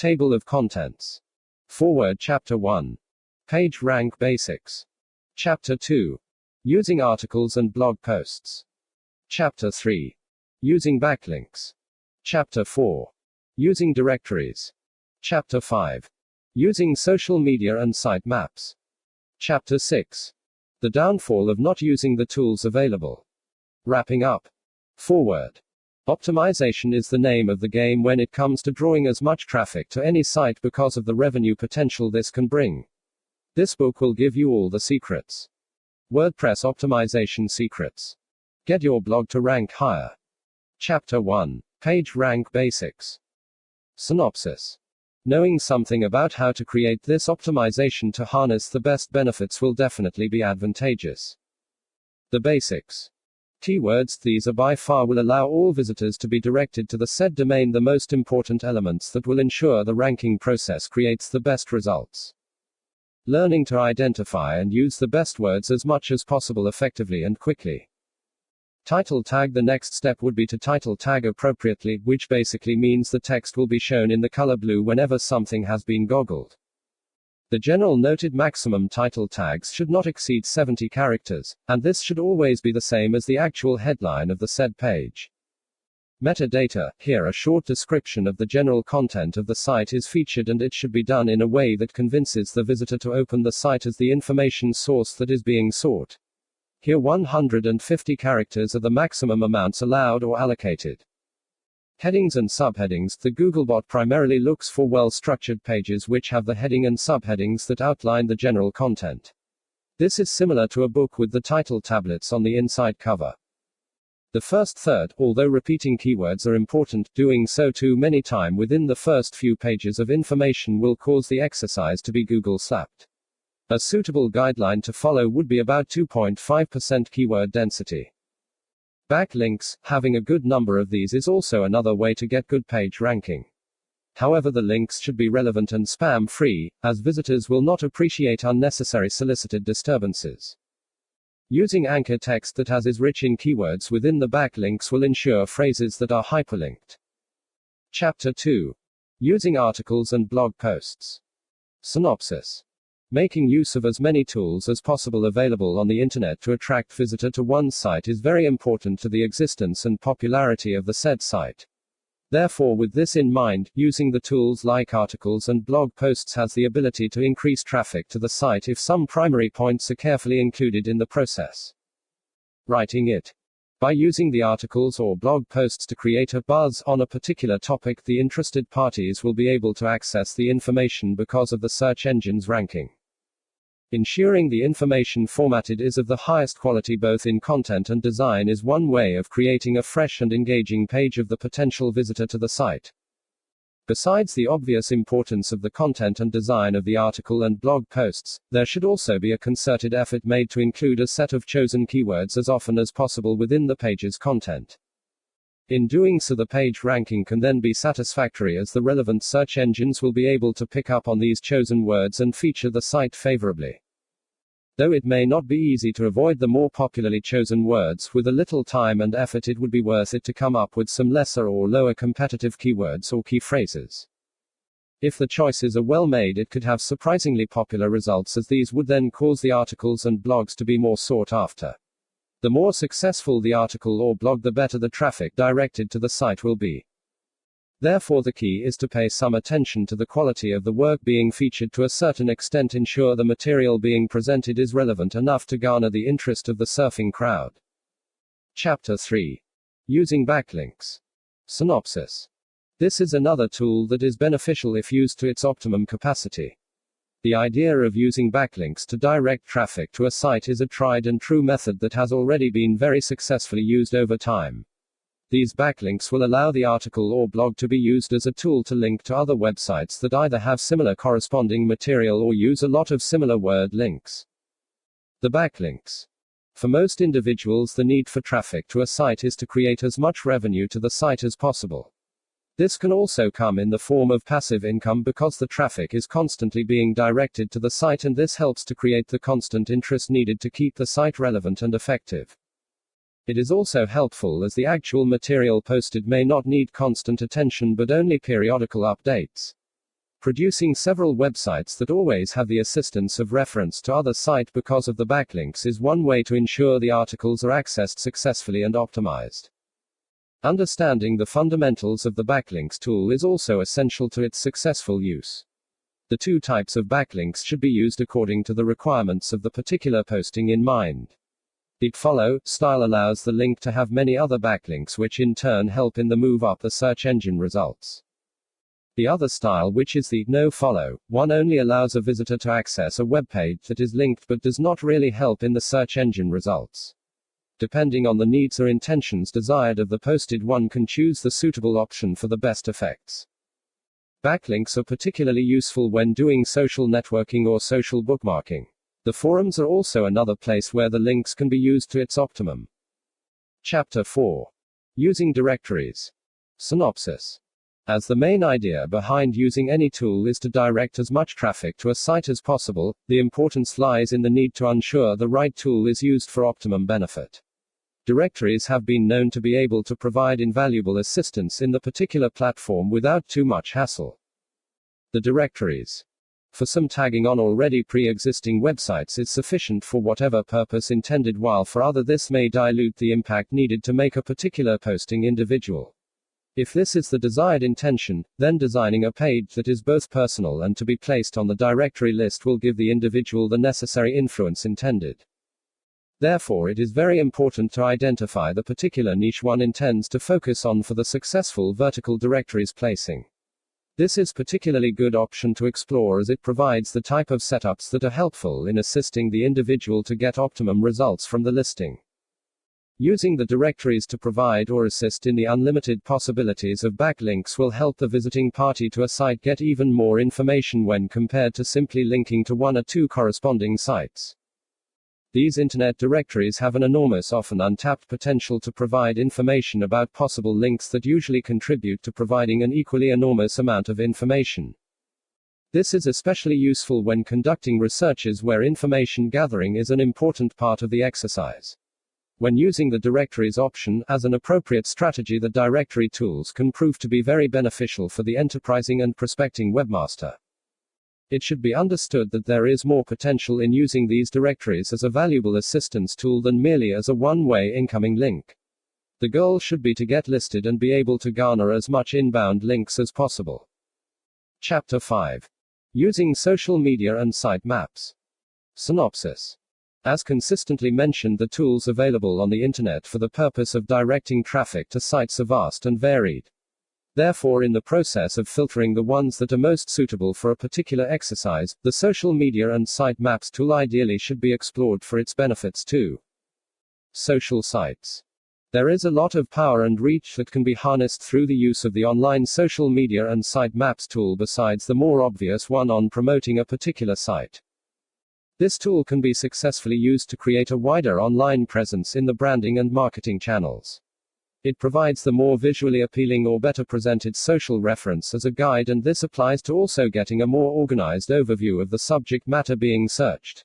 Table of Contents. Foreword. Chapter 1. Page Rank Basics. Chapter 2. Using articles and blog posts. Chapter 3. Using backlinks. Chapter 4. Using directories. Chapter 5. Using social media and site maps. Chapter 6. The downfall of not using the tools available. Wrapping up. Foreword. Optimization is the name of the game when it comes to drawing as much traffic to any site because of the revenue potential this can bring. This book will give you all the secrets. WordPress Optimization Secrets. Get your blog to rank higher. Chapter 1. Page Rank Basics. Synopsis. Knowing something about how to create this optimization to harness the best benefits will definitely be advantageous. The basics. Keywords. These are by far will allow all visitors to be directed to the said domain, the most important elements that will ensure the ranking process creates the best results. Learning to identify and use the best words as much as possible effectively and quickly. Title tag. The next step would be to title tag appropriately, which basically means the text will be shown in the color blue whenever something has been goggled. The general noted maximum title tags should not exceed 70 characters, and this should always be the same as the actual headline of the said page. Metadata. Here a short description of the general content of the site is featured, and it should be done in a way that convinces the visitor to open the site as the information source that is being sought. Here 150 characters are the maximum amounts allowed or allocated. Headings and subheadings. The Googlebot primarily looks for well-structured pages which have the heading and subheadings that outline the general content. This is similar to a book with the title tablets on the inside cover. The first third, although repeating keywords are important, doing so too many times within the first few pages of information will cause the exercise to be Google slapped. A suitable guideline to follow would be about 2.5% keyword density. Backlinks. Having a good number of these is also another way to get good page ranking. However, the links should be relevant and spam-free, as visitors will not appreciate unnecessary solicited disturbances. Using anchor text that is rich in keywords within the backlinks will ensure phrases that are hyperlinked. Chapter 2. Using articles and blog posts. Synopsis. Making use of as many tools as possible available on the internet to attract visitor to one's site is very important to the existence and popularity of the said site. Therefore, with this in mind, using the tools like articles and blog posts has the ability to increase traffic to the site if some primary points are carefully included in the process. Writing it. By using the articles or blog posts to create a buzz on a particular topic, the interested parties will be able to access the information because of the search engine's ranking. Ensuring the information formatted is of the highest quality both in content and design is one way of creating a fresh and engaging page of the potential visitor to the site. Besides the obvious importance of the content and design of the article and blog posts, there should also be a concerted effort made to include a set of chosen keywords as often as possible within the page's content. In doing so, the page ranking can then be satisfactory, as the relevant search engines will be able to pick up on these chosen words and feature the site favorably. Though it may not be easy to avoid the more popularly chosen words, with a little time and effort it would be worth it to come up with some lesser or lower competitive keywords or key phrases. If the choices are well made, it could have surprisingly popular results, as these would then cause the articles and blogs to be more sought after. The more successful the article or blog, the better the traffic directed to the site will be. Therefore, the key is to pay some attention to the quality of the work being featured, to a certain extent ensure the material being presented is relevant enough to garner the interest of the surfing crowd. Chapter 3. Using backlinks. Synopsis. This is another tool that is beneficial if used to its optimum capacity. The idea of using backlinks to direct traffic to a site is a tried and true method that has already been very successfully used over time. These backlinks will allow the article or blog to be used as a tool to link to other websites that either have similar corresponding material or use a lot of similar word links. The backlinks. For most individuals, the need for traffic to a site is to create as much revenue to the site as possible. This can also come in the form of passive income because the traffic is constantly being directed to the site, and this helps to create the constant interest needed to keep the site relevant and effective. It is also helpful as the actual material posted may not need constant attention but only periodical updates. Producing several websites that always have the assistance of reference to other site because of the backlinks is one way to ensure the articles are accessed successfully and optimized. Understanding the fundamentals of the backlinks tool is also essential to its successful use. The two types of backlinks should be used according to the requirements of the particular posting in mind. The follow style allows the link to have many other backlinks, which in turn help in the move up the search engine results. The other style, which is the no follow one, only allows a visitor to access a web page that is linked but does not really help in the search engine results. Depending on the needs or intentions desired of the posted, one can choose the suitable option for the best effects. Backlinks are particularly useful when doing social networking or social bookmarking. The forums are also another place where the links can be used to its optimum. Chapter 4. Using directories. Synopsis. As the main idea behind using any tool is to direct as much traffic to a site as possible, the importance lies in the need to ensure the right tool is used for optimum benefit. Directories have been known to be able to provide invaluable assistance in the particular platform without too much hassle. The directories. For some, tagging on already pre-existing websites is sufficient for whatever purpose intended, while for other this may dilute the impact needed to make a particular posting individual. If this is the desired intention, then designing a page that is both personal and to be placed on the directory list will give the individual the necessary influence intended. Therefore, it is very important to identify the particular niche one intends to focus on for the successful vertical directories placing. This is particularly good option to explore as it provides the type of setups that are helpful in assisting the individual to get optimum results from the listing. Using the directories to provide or assist in the unlimited possibilities of backlinks will help the visiting party to a site get even more information when compared to simply linking to one or two corresponding sites. These internet directories have an enormous, often untapped potential to provide information about possible links that usually contribute to providing an equally enormous amount of information. This is especially useful when conducting researches where information gathering is an important part of the exercise. When using the directories option as an appropriate strategy, the directory tools can prove to be very beneficial for the enterprising and prospecting webmaster. It should be understood that there is more potential in using these directories as a valuable assistance tool than merely as a one-way incoming link. The goal should be to get listed and be able to garner as much inbound links as possible. Chapter 5. Using social media and site maps. Synopsis. As consistently mentioned, the tools available on the internet for the purpose of directing traffic to sites are vast and varied. Therefore, in the process of filtering the ones that are most suitable for a particular exercise, the social media and site maps tool ideally should be explored for its benefits too. Social sites. There is a lot of power and reach that can be harnessed through the use of the online social media and site maps tool besides the more obvious one on promoting a particular site. This tool can be successfully used to create a wider online presence in the branding and marketing channels. It provides the more visually appealing or better presented social reference as a guide, and this applies to also getting a more organized overview of the subject matter being searched.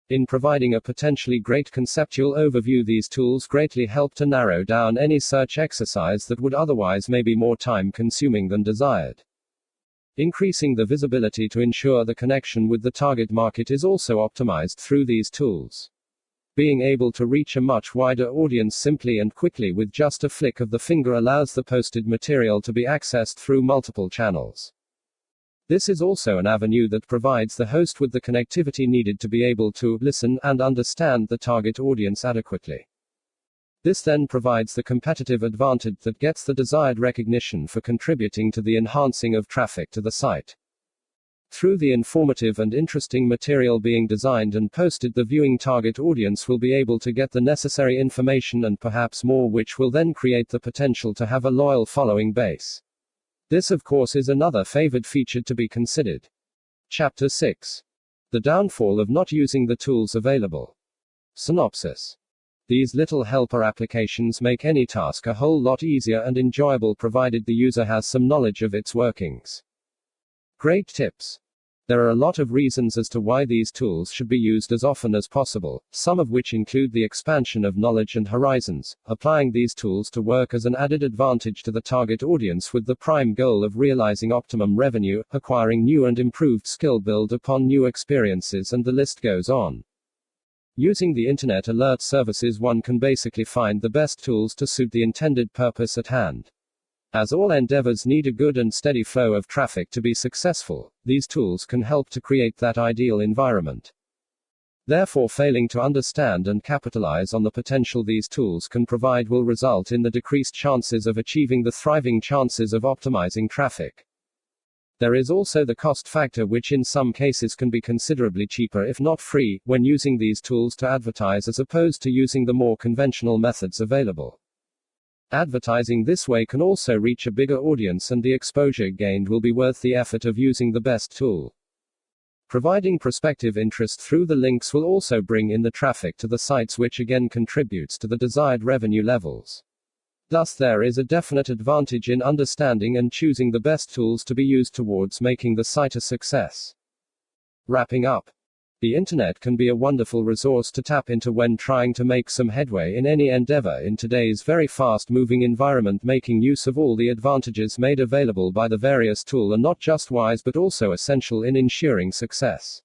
In providing a potentially great conceptual overview, these tools greatly help to narrow down any search exercise that would otherwise may be more time consuming than desired. Increasing the visibility to ensure the connection with the target market is also optimized through these tools. Being able to reach a much wider audience simply and quickly with just a flick of the finger allows the posted material to be accessed through multiple channels. This is also an avenue that provides the host with the connectivity needed to be able to listen and understand the target audience adequately. This then provides the competitive advantage that gets the desired recognition for contributing to the enhancing of traffic to the site. Through the informative and interesting material being designed and posted, the viewing target audience will be able to get the necessary information and perhaps more, which will then create the potential to have a loyal following base. This, of course, is another favored feature to be considered. Chapter 6. The downfall of not using the tools available. Synopsis. These little helper applications make any task a whole lot easier and enjoyable provided the user has some knowledge of its workings. Great tips. There are a lot of reasons as to why these tools should be used as often as possible, some of which include the expansion of knowledge and horizons, applying these tools to work as an added advantage to the target audience with the prime goal of realizing optimum revenue, acquiring new and improved skill, build upon new experiences, and the list goes on. Using the internet alert services, one can basically find the best tools to suit the intended purpose at hand. As all endeavors need a good and steady flow of traffic to be successful, these tools can help to create that ideal environment. Therefore, failing to understand and capitalize on the potential these tools can provide will result in the decreased chances of achieving the thriving chances of optimizing traffic. There is also the cost factor, which in some cases can be considerably cheaper, if not free, when using these tools to advertise as opposed to using the more conventional methods available. Advertising this way can also reach a bigger audience, and the exposure gained will be worth the effort of using the best tool. Providing prospective interest through the links will also bring in the traffic to the sites, which again contributes to the desired revenue levels. Thus, there is a definite advantage in understanding and choosing the best tools to be used towards making the site a success. Wrapping up. The internet can be a wonderful resource to tap into when trying to make some headway in any endeavor in today's very fast-moving environment. Making use of all the advantages made available by the various tools are not just wise but also essential in ensuring success.